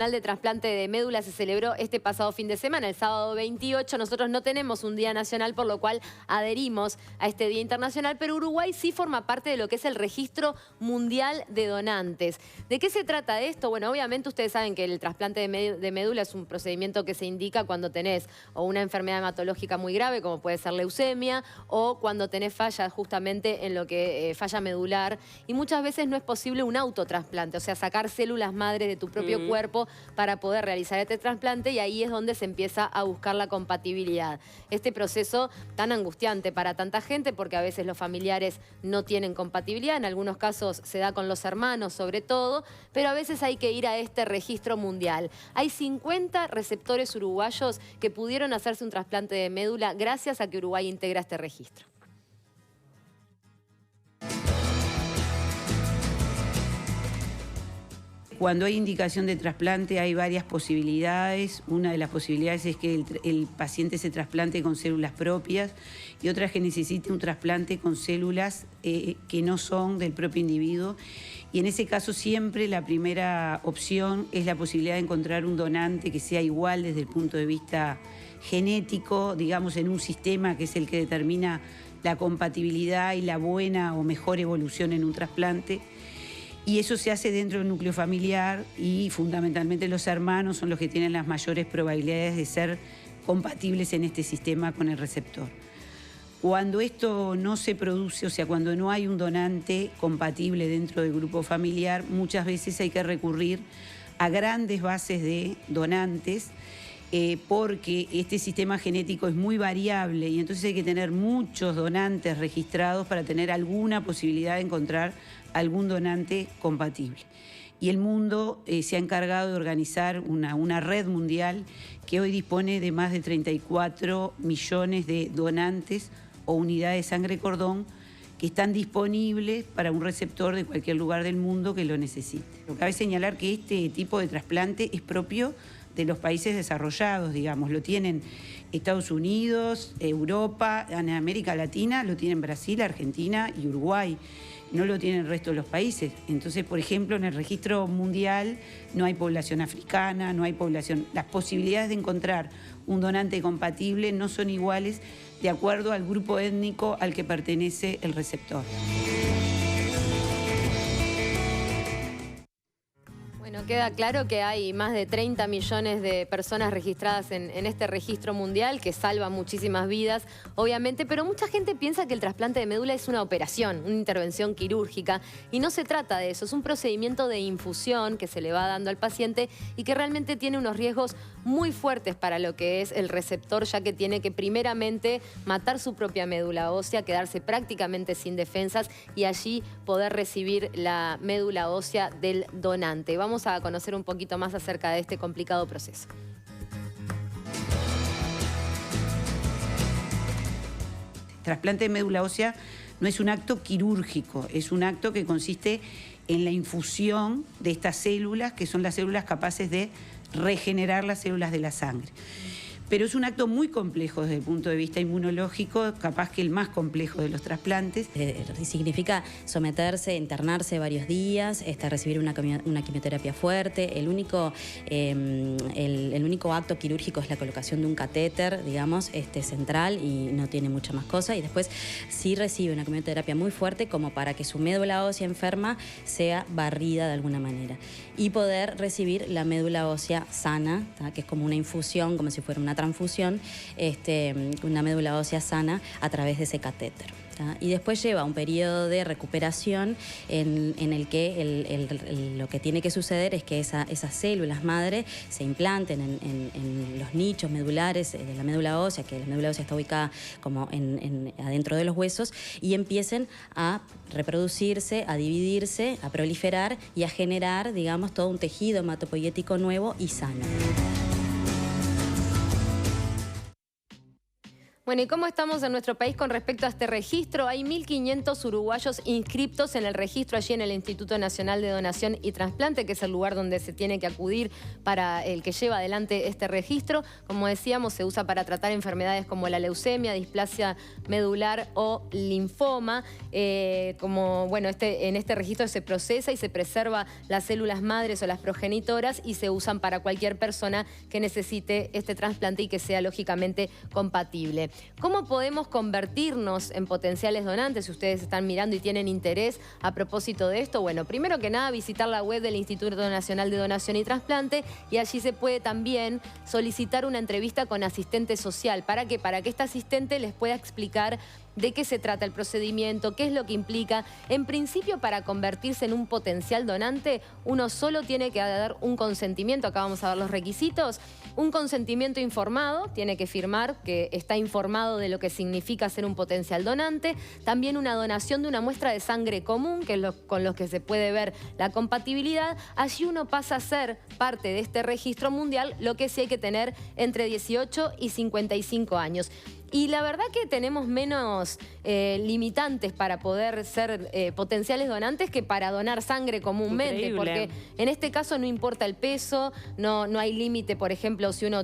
De trasplante de médula se celebró este pasado fin de semana, el sábado 28. Nosotros no tenemos un día nacional, por lo cual adherimos a este Día Internacional, pero Uruguay sí forma parte de lo que es el Registro Mundial de Donantes. ¿De qué se trata esto? Bueno, obviamente ustedes saben que el trasplante de médula es un procedimiento que se indica cuando tenés o una enfermedad hematológica muy grave, como puede ser leucemia, o cuando tenés falla justamente en lo que falla medular. Y muchas veces no es posible un autotrasplante, o sea, sacar células madres de tu propio cuerpo para poder realizar este trasplante, y ahí es donde se empieza a buscar la compatibilidad. Este proceso tan angustiante para tanta gente, porque a veces los familiares no tienen compatibilidad, en algunos casos se da con los hermanos sobre todo, pero a veces hay que ir a este registro mundial. Hay 50 receptores uruguayos que pudieron hacerse un trasplante de médula gracias a que Uruguay integra este registro. Cuando hay indicación de trasplante hay varias posibilidades. Una de las posibilidades es que el paciente se trasplante con células propias y otra es que necesite un trasplante con células que no son del propio individuo. Y en ese caso siempre la primera opción es la posibilidad de encontrar un donante que sea igual desde el punto de vista genético, digamos en un sistema que es el que determina la compatibilidad y la buena o mejor evolución en un trasplante. Y eso se hace dentro del núcleo familiar y fundamentalmente los hermanos son los que tienen las mayores probabilidades de ser compatibles en este sistema con el receptor. Cuando esto no se produce, o sea, cuando no hay un donante compatible dentro del grupo familiar, muchas veces hay que recurrir a grandes bases de donantes porque este sistema genético es muy variable y entonces hay que tener muchos donantes registrados para tener alguna posibilidad de encontrar algún donante compatible. Y el mundo se ha encargado de organizar una red mundial que hoy dispone de más de 34 millones de donantes o unidades de sangre cordón que están disponibles para un receptor de cualquier lugar del mundo que lo necesite. Cabe señalar que este tipo de trasplante es propio de los países desarrollados, digamos, lo tienen Estados Unidos, Europa, en América Latina, lo tienen Brasil, Argentina y Uruguay, no lo tienen el resto de los países. Entonces, por ejemplo, en el registro mundial no hay población africana, no hay población. Las posibilidades de encontrar un donante compatible no son iguales de acuerdo al grupo étnico al que pertenece el receptor. Bueno, queda claro que hay más de 30 millones de personas registradas en este registro mundial que salva muchísimas vidas, obviamente, pero mucha gente piensa que el trasplante de médula es una operación, una intervención quirúrgica, y no se trata de eso, es un procedimiento de infusión que se le va dando al paciente y que realmente tiene unos riesgos muy fuertes para lo que es el receptor, ya que tiene que primeramente matar su propia médula ósea, quedarse prácticamente sin defensas y allí poder recibir la médula ósea del donante. Vamos a conocer un poquito más acerca de este complicado proceso. Trasplante de médula ósea no es un acto quirúrgico, es un acto que consiste en la infusión de estas células, que son las células capaces de regenerar las células de la sangre. Pero es un acto muy complejo desde el punto de vista inmunológico, capaz que el más complejo de los trasplantes. Significa someterse, internarse varios días, recibir una quimioterapia fuerte. El único acto quirúrgico es la colocación de un catéter, digamos, central, y no tiene mucha más cosa. Y después sí recibe una quimioterapia muy fuerte como para que su médula ósea enferma sea barrida de alguna manera. Y poder recibir la médula ósea sana, que es como una infusión, como si fuera una transfusión, una médula ósea sana a través de ese catéter. Y después lleva un periodo de recuperación en el que lo que tiene que suceder es que esas células madre se implanten en los nichos medulares de la médula ósea, que la médula ósea está ubicada como adentro de los huesos, y empiecen a reproducirse, a dividirse, a proliferar y a generar, digamos, todo un tejido hematopoyético nuevo y sano. Bueno, ¿y cómo estamos en nuestro país con respecto a este registro? Hay 1.500 uruguayos inscriptos en el registro allí en el Instituto Nacional de Donación y Trasplante, que es el lugar donde se tiene que acudir para el que lleva adelante este registro. Como decíamos, se usa para tratar enfermedades como la leucemia, displasia medular o linfoma. En este registro se procesa y se preserva las células madres o las progenitoras y se usan para cualquier persona que necesite este trasplante y que sea lógicamente compatible. ¿Cómo podemos convertirnos en potenciales donantes? Si ustedes están mirando y tienen interés a propósito de esto, bueno, primero que nada visitar la web del Instituto Nacional de Donación y Trasplante y allí se puede también solicitar una entrevista con asistente social. ¿Para qué? Para que este asistente les pueda explicar de qué se trata el procedimiento, qué es lo que implica. En principio, para convertirse en un potencial donante, uno solo tiene que dar un consentimiento. Acá vamos a ver los requisitos. Un consentimiento informado, tiene que firmar que está informado de lo que significa ser un potencial donante. También una donación de una muestra de sangre común, que es con los que se puede ver la compatibilidad. Allí uno pasa a ser parte de este registro mundial, lo que sí hay que tener entre 18 y 55 años. Y la verdad que tenemos menos limitantes para poder ser potenciales donantes que para donar sangre comúnmente. Increíble. Porque en este caso no importa el peso, no hay límite, por ejemplo, si uno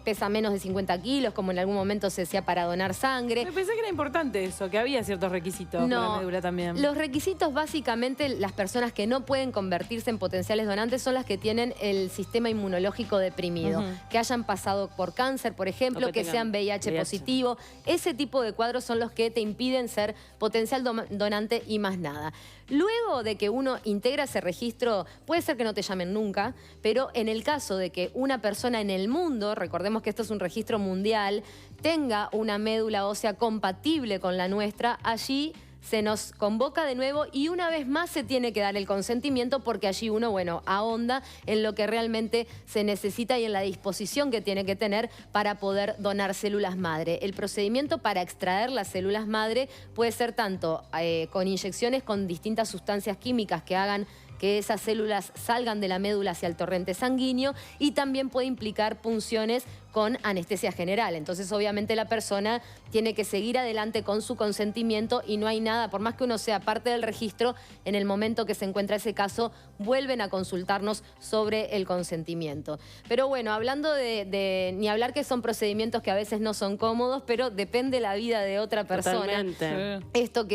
pesa menos de 50 kilos, como en algún momento se decía para donar sangre. Me pensé que era importante eso, que había ciertos requisitos con la médula también. Los requisitos básicamente, las personas que no pueden convertirse en potenciales donantes son las que tienen el sistema inmunológico deprimido, que hayan pasado por cáncer, por ejemplo, O que sean VIH positivo. Ese tipo de cuadros son los que te impiden ser potencial donante y más nada. Luego de que uno integra ese registro, puede ser que no te llamen nunca, pero en el caso de que una persona en el mundo, recordemos que esto es un registro mundial, tenga una médula ósea compatible con la nuestra, allí se nos convoca de nuevo y una vez más se tiene que dar el consentimiento porque allí uno, ahonda en lo que realmente se necesita y en la disposición que tiene que tener para poder donar células madre. El procedimiento para extraer las células madre puede ser tanto con inyecciones con distintas sustancias químicas que hagan que esas células salgan de la médula hacia el torrente sanguíneo y también puede implicar punciones con anestesia general. Entonces, obviamente, la persona tiene que seguir adelante con su consentimiento y no hay nada, por más que uno sea parte del registro, en el momento que se encuentra ese caso, vuelven a consultarnos sobre el consentimiento. Pero bueno, hablando ni hablar que son procedimientos que a veces no son cómodos, pero depende la vida de otra persona. Totalmente. Esto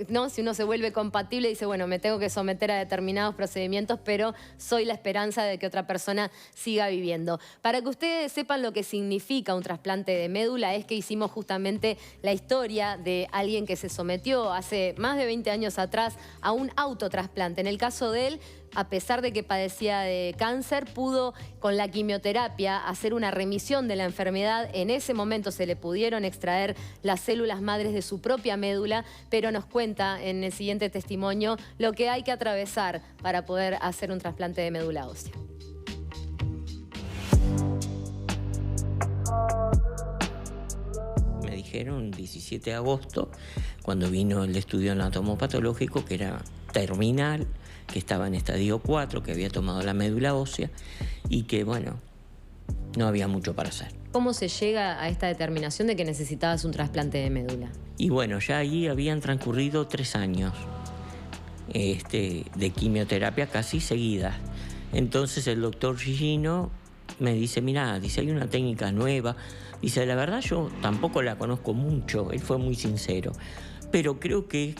¿no? Si uno se vuelve compatible y dice, bueno, me tengo que someter a determinados procedimientos, pero soy la esperanza de que otra persona siga viviendo. Para que ustedes sepan lo que significa un trasplante de médula, es que hicimos justamente la historia de alguien que se sometió hace más de 20 años atrás a un autotrasplante. En el caso de él, a pesar de que padecía de cáncer, pudo con la quimioterapia hacer una remisión de la enfermedad. En ese momento se le pudieron extraer las células madres de su propia médula, pero nos cuenta en el siguiente testimonio lo que hay que atravesar para poder hacer un trasplante de médula ósea. Me dijeron 17 de agosto, cuando vino el estudio anatomopatológico, que era terminal, que estaba en estadio 4, que había tomado la médula ósea y que, bueno, no había mucho para hacer. ¿Cómo se llega a esta determinación de que necesitabas un trasplante de médula? Y bueno, ya ahí habían transcurrido 3 años de quimioterapia casi seguidas. Entonces el doctor Gigino me dice, mirá, dice, hay una técnica nueva. Dice, la verdad yo tampoco la conozco mucho, él fue muy sincero, pero creo que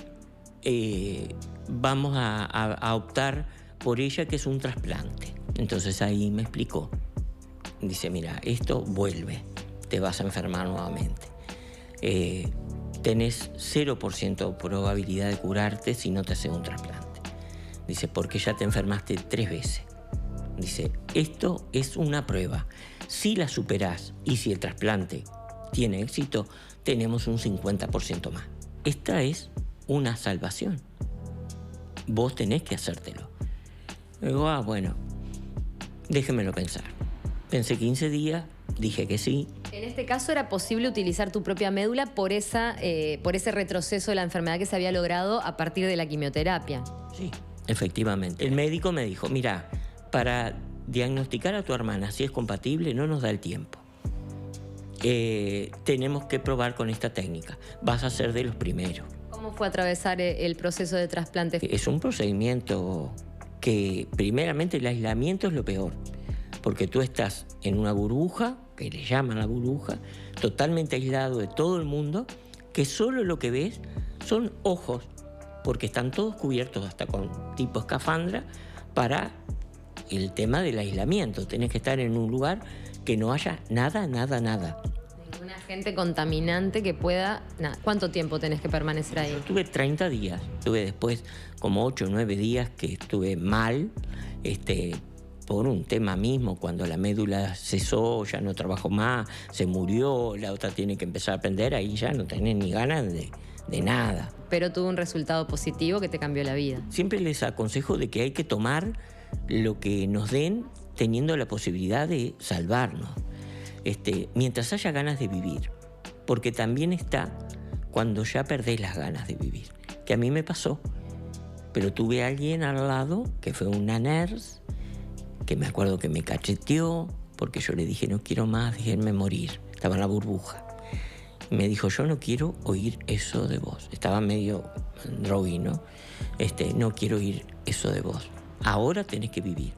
vamos a optar por ella, que es un trasplante. Entonces ahí me explicó. Dice, mira, esto vuelve, te vas a enfermar nuevamente. Tenés 0% probabilidad de curarte si no te haces un trasplante. Dice, porque ya te enfermaste 3 veces. Dice, esto es una prueba. Si la superás y si el trasplante tiene éxito, tenemos un 50% más. Esta es una salvación. Vos tenés que hacértelo. Digo, bueno, déjemelo pensar. Pensé 15 días, dije que sí. En este caso era posible utilizar tu propia médula por ese retroceso de la enfermedad que se había logrado a partir de la quimioterapia. Sí, efectivamente. El médico me dijo, mira, para diagnosticar a tu hermana si es compatible no nos da el tiempo. tenemos que probar con esta técnica. Vas a ser de los primeros. ¿Cómo fue atravesar el proceso de trasplante? Es un procedimiento que primeramente el aislamiento es lo peor, porque tú estás en una burbuja, que le llaman la burbuja, totalmente aislado de todo el mundo, que solo lo que ves son ojos, porque están todos cubiertos hasta con tipo escafandra para el tema del aislamiento. Tenés que estar en un lugar que no haya nada. Ninguna gente contaminante que pueda... ¿Cuánto tiempo tenés que permanecer ahí? Tuve 30 días, tuve después como 8 o 9 días que estuve mal, por un tema mismo, cuando la médula cesó, ya no trabajó más, se murió, la otra tiene que empezar a aprender, ahí ya no tenés ni ganas de nada. Pero tuvo un resultado positivo que te cambió la vida. Siempre les aconsejo de que hay que tomar lo que nos den teniendo la posibilidad de salvarnos, mientras haya ganas de vivir, porque también está cuando ya perdés las ganas de vivir, que a mí me pasó, pero tuve a alguien al lado que fue una nurse, que me acuerdo que me cacheteó, porque yo le dije no quiero más, déjenme morir, estaba en la burbuja. Y me dijo, yo no quiero oír eso de vos. Estaba medio drogui, ¿no? No quiero oír eso de vos. Ahora tenés que vivir.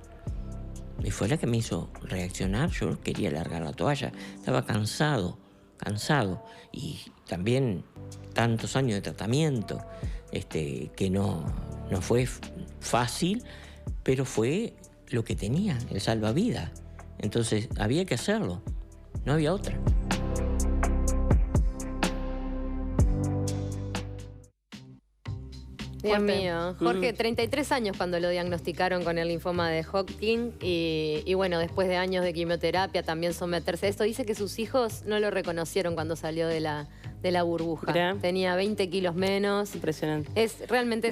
Y fue la que me hizo reaccionar. Yo quería largar la toalla. Estaba cansado. Y también tantos años de tratamiento, que no fue fácil, pero fue lo que tenía, el salvavidas. Entonces había que hacerlo. No había otra. Dios mío. Jorge, 33 años cuando lo diagnosticaron con el linfoma de Hodgkin y bueno, después de años de quimioterapia también someterse a esto. Dice que sus hijos no lo reconocieron cuando salió de la burbuja. Mirá. Tenía 20 kilos menos. Impresionante. Realmente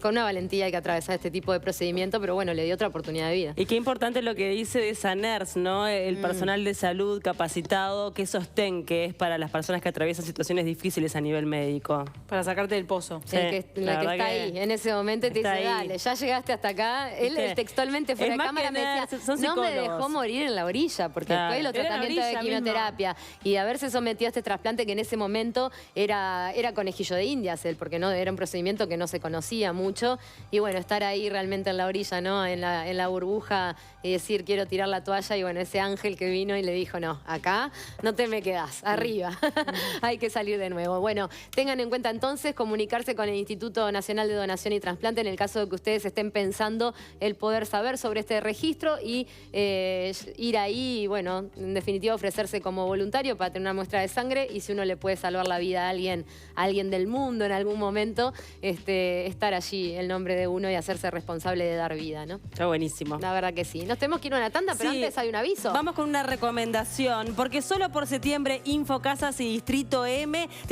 con una valentía hay que atravesar este tipo de procedimiento, pero bueno, le dio otra oportunidad de vida. Y qué importante lo que dice de esa nurse, ¿no? El personal de salud capacitado, qué sostén que es para las personas que atraviesan situaciones difíciles a nivel médico. Para sacarte del pozo. Sí, La que está ahí, en ese momento te dice, ahí. dale, ya llegaste hasta acá. Él textualmente fuera de cámara me decía, no me dejó morir en la orilla, porque Claro. fue el Era en la tratamiento de orilla quimioterapia. Y de haberse sometido a este trasplante que en ese momento era conejillo de indias él, porque no era un procedimiento que no se conocía mucho. Y bueno, estar ahí realmente en la orilla, ¿no? En la burbuja y decir, quiero tirar la toalla. Y bueno, ese ángel que vino y le dijo, no, acá no te me quedás, arriba. Hay que salir de nuevo. Bueno, tengan en cuenta entonces comunicarse con el Instituto Nacional de Donación y Trasplante en el caso de que ustedes estén pensando el poder saber sobre este registro y ir ahí y, bueno, en definitiva ofrecerse como voluntario para tener una muestra de sangre y si uno le puede salvar la vida a alguien del mundo en algún momento, estar allí el nombre de uno y hacerse responsable de dar vida, ¿no? Está buenísimo. La verdad que sí. Nos tenemos que ir a una tanda, pero Sí. antes hay un aviso. Vamos con una recomendación, porque solo por septiembre Infocasas y Distrito M te